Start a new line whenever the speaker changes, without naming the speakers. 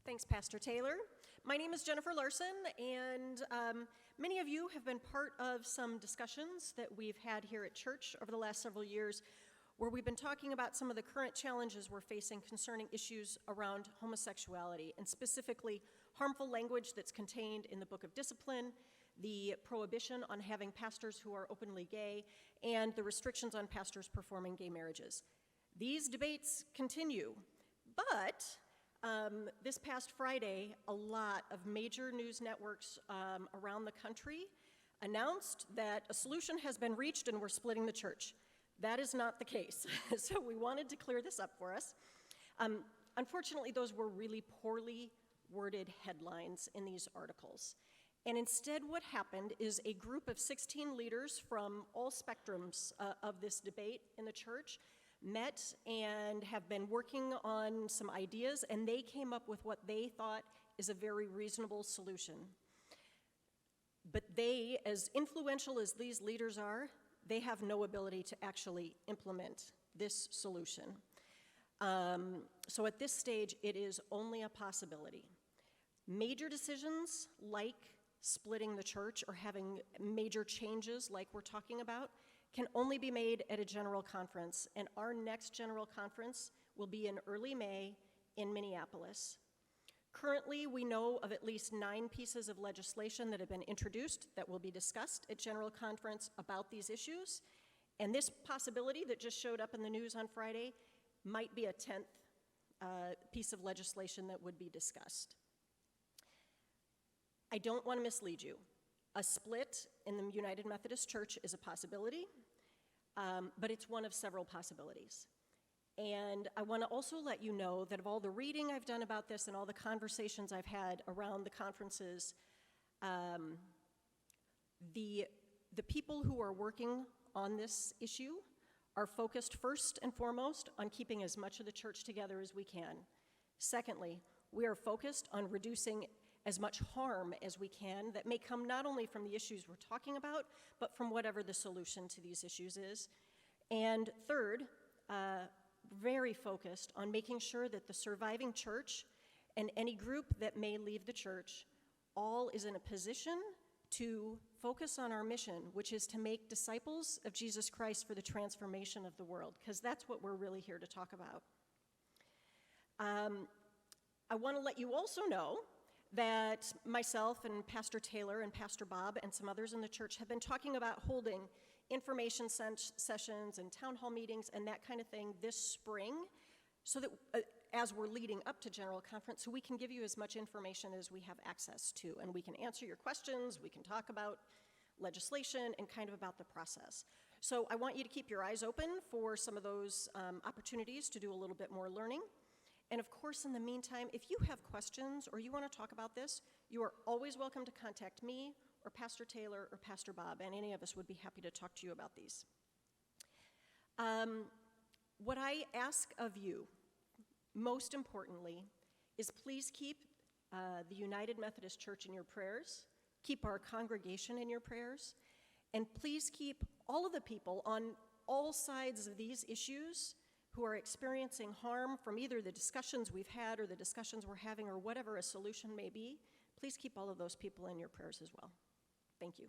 Thanks, Pastor Taylor. My name is Jennifer Larson, and many of you have been part of some discussions that we've had here at church over the last several years where we've been talking about some of the current challenges we're facing concerning issues around homosexuality, and specifically harmful language that's contained in the Book of Discipline, the prohibition on having pastors who are openly gay, and the restrictions on pastors performing gay marriages. These debates continue, but this past Friday, a lot of major news networks around the country announced that a solution has been reached and we're splitting the church. That is not the case. So we wanted to clear this up for us. Unfortunately, those were really poorly worded headlines in these articles. And instead what happened is a group of 16 leaders from all spectrums of this debate in the church met and have been working on some ideas, and they came up with what they thought is a very reasonable solution. But they, as influential as these leaders are, they have no ability to actually implement this solution. So at this stage, it is only a possibility. Major decisions like splitting the church or having major changes like we're talking about can only be made at a general conference, and our next general conference will be in early May in Minneapolis. Currently, we know of at least 9 pieces of legislation that have been introduced that will be discussed at general conference about these issues, and this possibility that just showed up in the news on Friday might be a 10th piece of legislation that would be discussed. I don't want to mislead you. A split in the United Methodist Church is a possibility, but it's one of several possibilities. And I want to also let you know that of all the reading I've done about this and all the conversations I've had around the conferences, the people who are working on this issue are focused first and foremost on keeping as much of the church together as we can. Secondly, we are focused on reducing as much harm as we can that may come not only from the issues we're talking about, but from whatever the solution to these issues is. And third, very focused on making sure that the surviving church and any group that may leave the church all is in a position to focus on our mission, which is to make disciples of Jesus Christ for the transformation of the world, because that's what we're really here to talk about. I want to let you also know that myself and Pastor Taylor and Pastor Bob and some others in the church have been talking about holding information sessions and town hall meetings and that kind of thing this spring, so that as we're leading up to General Conference, so we can give you as much information as we have access to, and we can answer your questions, we can talk about legislation and kind of about the process. So I want you to keep your eyes open for some of those opportunities to do a little bit more learning. And of course, in the meantime, if you have questions or you want to talk about this, you are always welcome to contact me or Pastor Taylor or Pastor Bob, and any of us would be happy to talk to you about these. What I ask of you, most importantly, is please keep the United Methodist Church in your prayers, keep our congregation in your prayers, and please keep all of the people on all sides of these issues who are experiencing harm from either the discussions we've had or the discussions we're having or whatever a solution may be. Please keep all of those people in your prayers as well. Thank you.